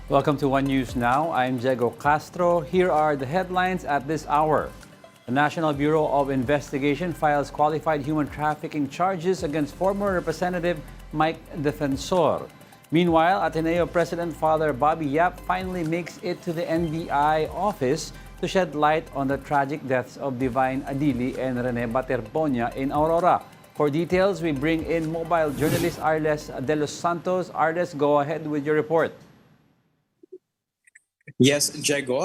Welcome to One News Now. I'm Diego Castro. Here are the headlines at this hour. The National Bureau of Investigation files qualified human trafficking charges against former Representative Mike Defensor. Meanwhile, Ateneo President Father Bobby Yap finally makes it to the NBI office to shed light on the tragic deaths of Divine Adili and Rene Baterbonia in Aurora. For details, we bring in mobile journalist Arles de los Santos. Arles, go ahead with your report. Yes, Diego,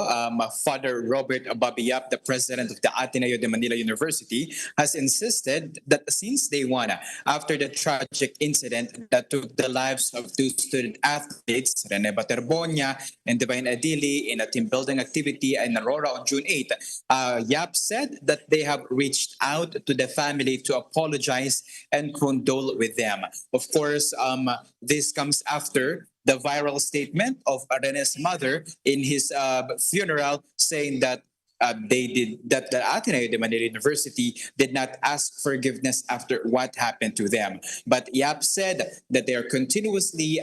Father Robert Ababiap, the president of the Ateneo de Manila University, has insisted that since day one, after the tragic incident that took the lives of two student athletes, Rene Baterbonia and Divine Adili, in a team building activity in Aurora on June 8, Yap said that they have reached out to the family to apologize and condole with them. Of course, this comes after the viral statement of Rene's mother in his funeral, saying that the Ateneo de Manila University did not ask forgiveness after what happened to them. But Yap said that they are continuously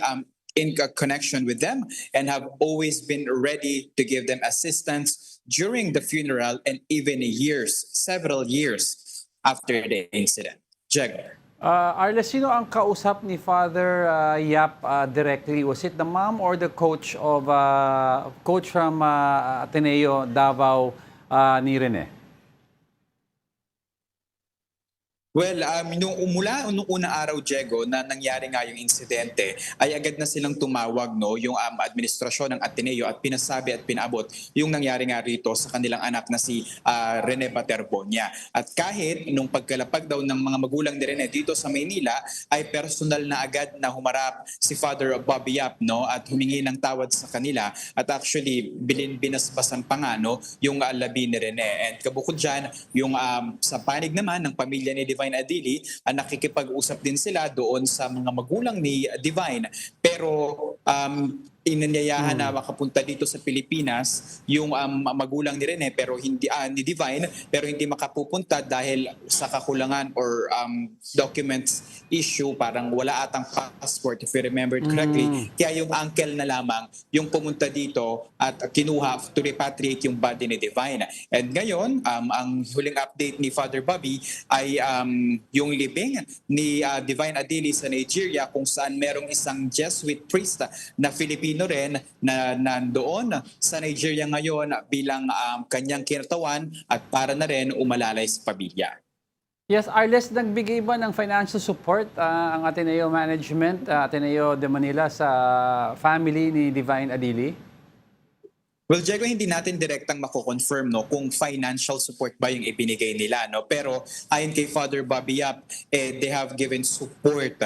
in a connection with them and have always been ready to give them assistance during the funeral and even several years after the incident. Jaguar. Arles, sino ang kausap ni Father Yap directly? Was it the mom or the coach of coach from Ateneo Davao ni Rene? Well, nung unang araw, Diego, na nangyari nga yung insidente, ay agad na silang tumawag yung administrasyon ng Ateneo at pinasabi at pinabot yung nangyari nga rito sa kanilang anak na si Rene Baterbonia. At kahit nung pagkalapag daw ng mga magulang ni Rene dito sa Maynila, ay personal na agad na humarap si Father Bobby Yap, at humingi ng tawad sa kanila. At actually, binasbasan pa nga yung labi ni Rene. And kabukod dyan, yung sa panig naman ng pamilya ni Divine Adili, nakikipag-usap din sila doon sa mga magulang ni Divine. Pero inanyayahan na makapunta dito sa Pilipinas yung magulang ni Rene pero hindi ni Divine pero hindi makapupunta dahil sa kakulangan or documents issue, parang wala atang passport if you remember correctly. Kaya yung uncle na lamang yung pumunta dito at kinuha to repatriate yung body ni Divine. And ngayon, ang huling update ni Father Bobby ay yung libing ni Divine Adili sa Nigeria, kung saan merong isang Jesuit priest na Filipino rin na nandoon sa Nigeria ngayon bilang kanyang kinatawan at para na rin umalalay sa pamilya. Yes, Arles, nagbigay ba ng financial support ang Ateneo Management, Ateneo de Manila sa family ni Divine Adili? Well, Diego, hindi natin direktang mako-confirm kung financial support ba yung ibinigay nila. Pero ayon kay Father Bobby Yap, they have given support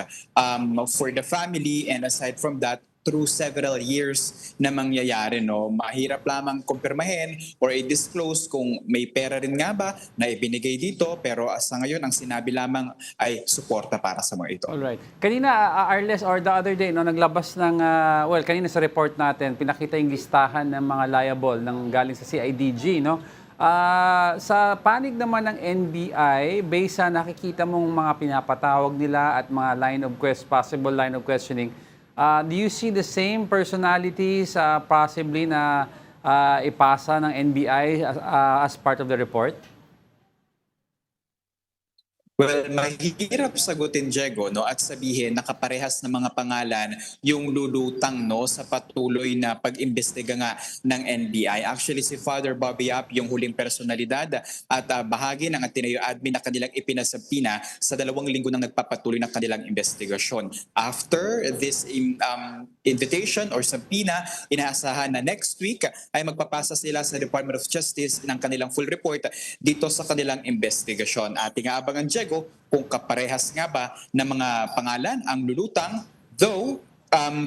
for the family, and aside from that, through several years na mangyayari. Mahirap lamang kumpirmahin or i-disclose kung may pera rin nga ba na ibinigay dito, pero sa ngayon ang sinabi lamang ay suporta para sa mga ito. Alright. Kanina, Arles, or the other day, naglabas ng, kanina sa report natin, pinakita yung listahan ng mga liable ng galing sa CIDG, sa panig naman ng NBI, based sa nakikita mong mga pinapatawag nila at mga possible line of questioning, do you see the same personalities possibly na ipasa ng NBI as part of the report? Well, mahirap sagutin, Diego, at sabihin na kaparehas na mga pangalan yung lulutang sa patuloy na pag-imbestiga nga ng NBI. Actually, si Father Bobby Yap, yung huling personalidad at bahagi ng Ateneo admin na kanilang ipinasabina sa 2 linggo nang nagpapatuloy ng kanilang investigasyon. After this invitation or sabina, inaasahan na next week ay magpapasa sila sa Department of Justice ng kanilang full report dito sa kanilang investigasyon. Ating aabangan, Diego, kung kaparehas nga ba ng mga pangalan ang lulutang, though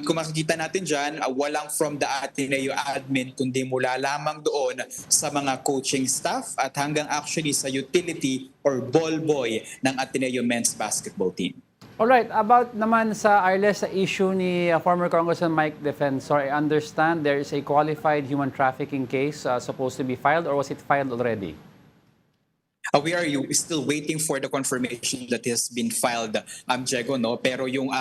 kung makikita natin dyan, walang from the Ateneo admin, kundi mula lamang doon sa mga coaching staff at hanggang actually sa utility or ball boy ng Ateneo men's basketball team. Alright, about naman sa Arles, sa issue ni former Congressman Mike Defensor, I understand there is a qualified human trafficking case supposed to be filed, or was it filed already? We are still waiting for the confirmation that has been filed, Diego, no? Pero yung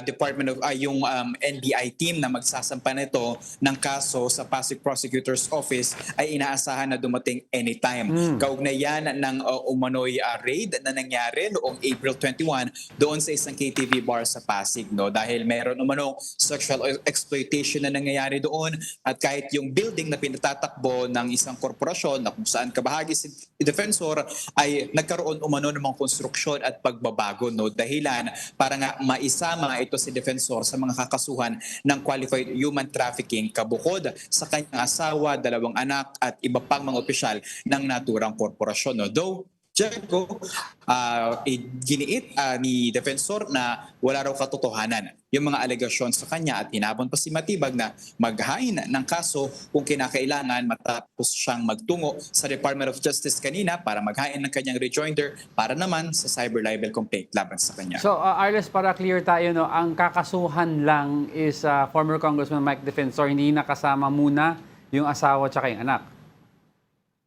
Department of yung NBI team na magsasampa nito ng kaso sa Pasig Prosecutor's Office ay inaasahan na dumating anytime. Kaugnay yan ng umano'y raid na nangyari noong April 21 doon sa isang KTV bar sa Pasig, no? Dahil meron umanong sexual exploitation na nangyayari doon at kahit yung building na pinatatakbo ng isang korporasyon na kung saan kabahagi si defensor ay nagkaroon umano ng mga konstruksyon at pagbabago, no? Dahilan para nga maisama ito si defensor sa mga kakasuhan ng qualified human trafficking kabukod sa kanyang asawa, 2 anak at iba pang mga opisyal ng naturang korporasyon, no? Though Jericho, giniit ni defensor na wala raw katotohanan yung mga alegasyon sa kanya at hinabon pa si Matibag na maghain ng kaso kung kinakailangan matapos siyang magtungo sa Department of Justice kanina para maghain ng kanyang rejoinder para naman sa cyber libel complaint laban sa kanya. So, Arles, para clear tayo, no, ang kakasuhan lang is former Congressman Mike Defensor, hindi nakasama muna yung asawa at yung anak.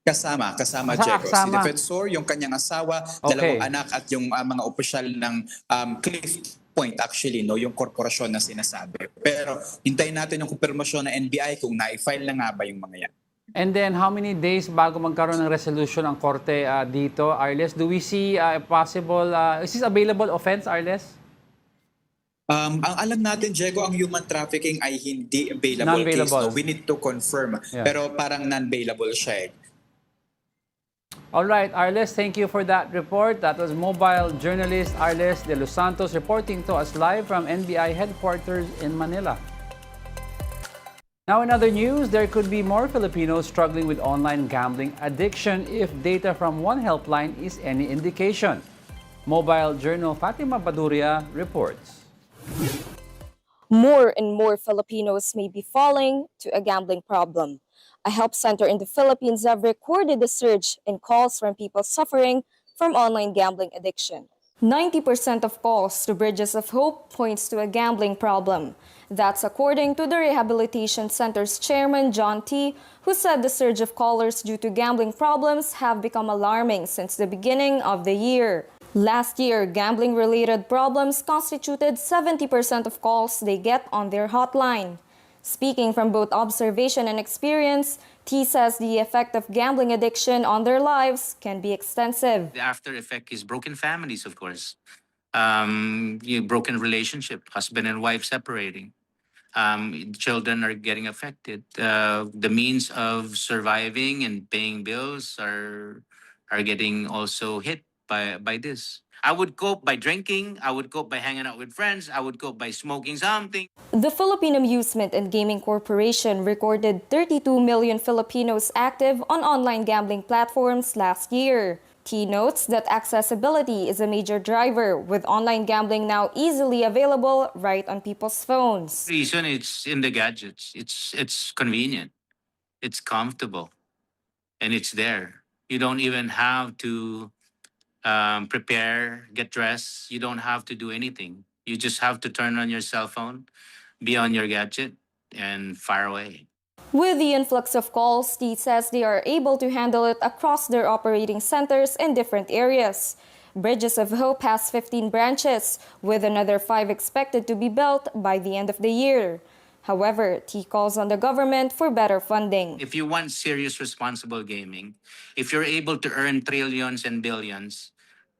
Kasama Diego. Si defensor, yung kanyang asawa, 2 anak at yung mga opisyal ng Cliff Point actually, no, yung korporasyon na sinasabi. Pero hintayin natin yung kumpirmasyon ng NBI kung na-file na nga ba yung mga yan. And then, how many days bago magkaroon ng resolution ang korte dito, Arles? Do we see possible, is this available offense, Arles? Ang alam natin, Diego, ang human trafficking ay hindi available case. No? We need to confirm. Yeah. Pero parang non-available siya. All right, Arles, thank you for that report. That was mobile journalist Arles de Los Santos reporting to us live from NBI headquarters in Manila. Now, in other news, there could be more Filipinos struggling with online gambling addiction if data from one helpline is any indication. Mobile Journal Fatima Baduria reports. More and more Filipinos may be falling to a gambling problem. A help center in the Philippines have recorded a surge in calls from people suffering from online gambling addiction. 90% of calls to Bridges of Hope points to a gambling problem. That's according to the Rehabilitation Center's chairman, John T., who said the surge of callers due to gambling problems have become alarming since the beginning of the year. Last year, gambling-related problems constituted 70% of calls they get on their hotline. Speaking from both observation and experience, T says the effect of gambling addiction on their lives can be extensive. The after effect is broken families, of course. Broken relationship, husband and wife separating. Children are getting affected. The means of surviving and paying bills are getting also hit by this. I would cope by drinking, I would cope by hanging out with friends, I would cope by smoking something. The Philippine Amusement and Gaming Corporation recorded 32 million Filipinos active on online gambling platforms last year. T notes that accessibility is a major driver, with online gambling now easily available right on people's phones. The reason it's in the gadgets, it's convenient, it's comfortable, and it's there. You don't even have to prepare, get dressed. You don't have to do anything. You just have to turn on your cell phone, be on your gadget, and fire away. With the influx of calls, T says they are able to handle it across their operating centers in different areas. Bridges of Hope has 15 branches, with another 5 expected to be built by the end of the year. However, T calls on the government for better funding. If you want serious responsible gaming, if you're able to earn trillions and billions,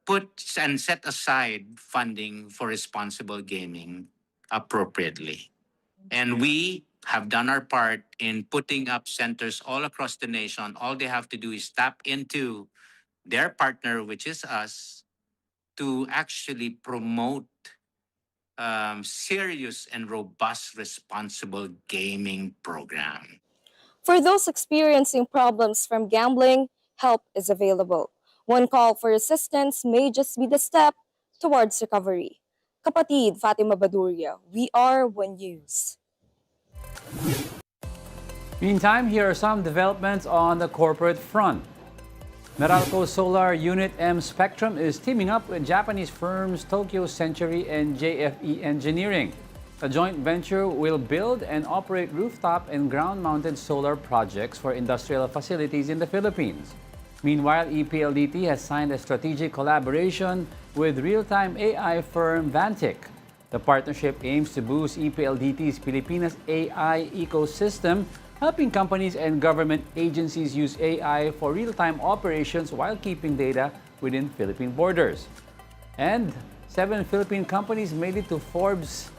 put and set aside funding for responsible gaming appropriately. And we have done our part in putting up centers all across the nation. All they have to do is tap into their partner, which is us, to actually promote serious and robust responsible gaming program. For those experiencing problems from gambling, help is available. One call for assistance may just be the step towards recovery. Kapatid Fatima Baduria, we are One News. Meantime, here are some developments on the corporate front. Meralco Solar Unit M Spectrum is teaming up with Japanese firms Tokyo Century and JFE Engineering. The joint venture will build and operate rooftop and ground-mounted solar projects for industrial facilities in the Philippines. Meanwhile, EPLDT has signed a strategic collaboration with real-time AI firm Vantic. The partnership aims to boost EPLDT's Pilipinas AI ecosystem, helping companies and government agencies use AI for real-time operations while keeping data within Philippine borders. And 7 Philippine companies made it to Forbes'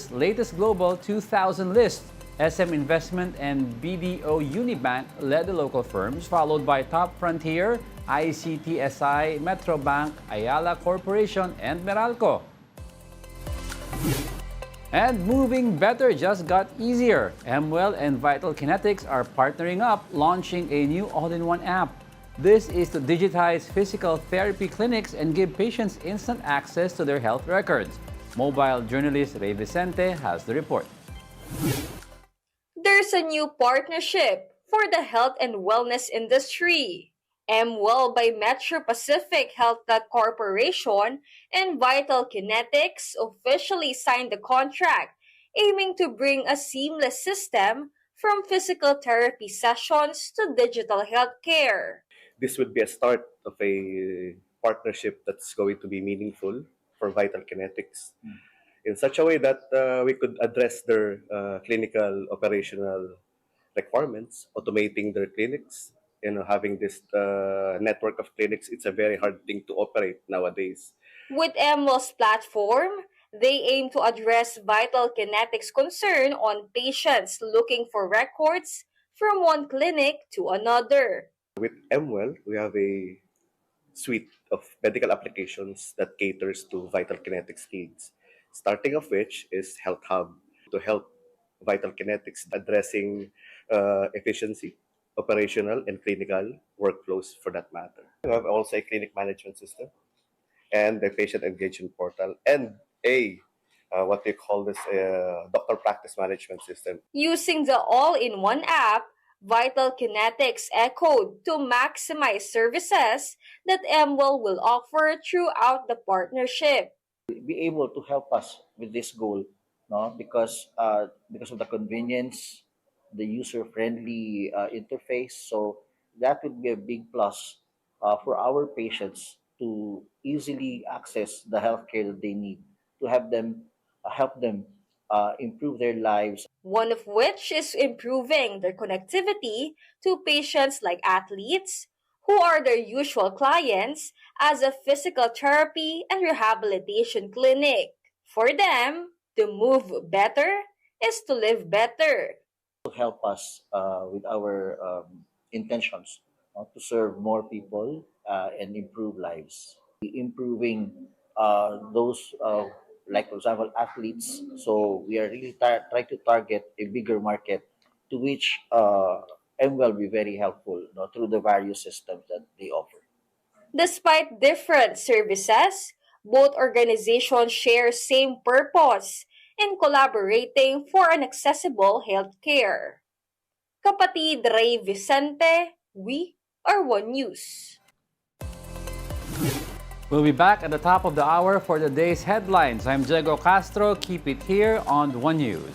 latest Global 2000 list. SM Investment and BDO Unibank led the local firms, followed by Top Frontier, ICTSI, Metrobank, Ayala Corporation, and Meralco. And moving better just got easier. MWell and Vital Kinetics are partnering up, launching a new all-in-one app. This is to digitize physical therapy clinics and give patients instant access to their health records. Mobile journalist Ray Vicente has the report. There's a new partnership for the health and wellness industry. MWell by Metro Pacific Health Corporation and Vital Kinetics officially signed the contract, aiming to bring a seamless system from physical therapy sessions to digital healthcare. This would be a start of a partnership that's going to be meaningful for Vital Kinetics in such a way that we could address their clinical operational requirements, automating their clinics. Having this network of clinics, it's a very hard thing to operate nowadays. With MWell's platform, they aim to address Vital Kinetics' concern on patients looking for records from one clinic to another. With MWell, we have a suite of medical applications that caters to Vital Kinetics needs, starting of which is Health Hub to help Vital Kinetics addressing efficiency, operational, and clinical workflows for that matter. We have also a clinic management system and a patient engagement portal and a what we call this doctor practice management system. Using the all-in-one app, Vital Kinetics echoed to maximize services that MWell will offer throughout the partnership. Be able to help us with this goal, no? Because of the convenience, the user-friendly interface. So that would be a big plus for our patients to easily access the healthcare that they need, to have them help them improve their lives. One of which is improving their connectivity to patients like athletes, who are their usual clients, as a physical therapy and rehabilitation clinic. For them, to move better is to live better. To help us with our intentions to serve more people and improve lives. Improving those, like for example, athletes. So we are really trying to target a bigger market to which M will be very helpful, through the various systems that they offer. Despite different services, both organizations share same purpose in collaborating for an accessible healthcare. Kapatid Ray Vicente, we are One News. We'll be back at the top of the hour for the day's headlines. I'm Diego Castro. Keep it here on One News.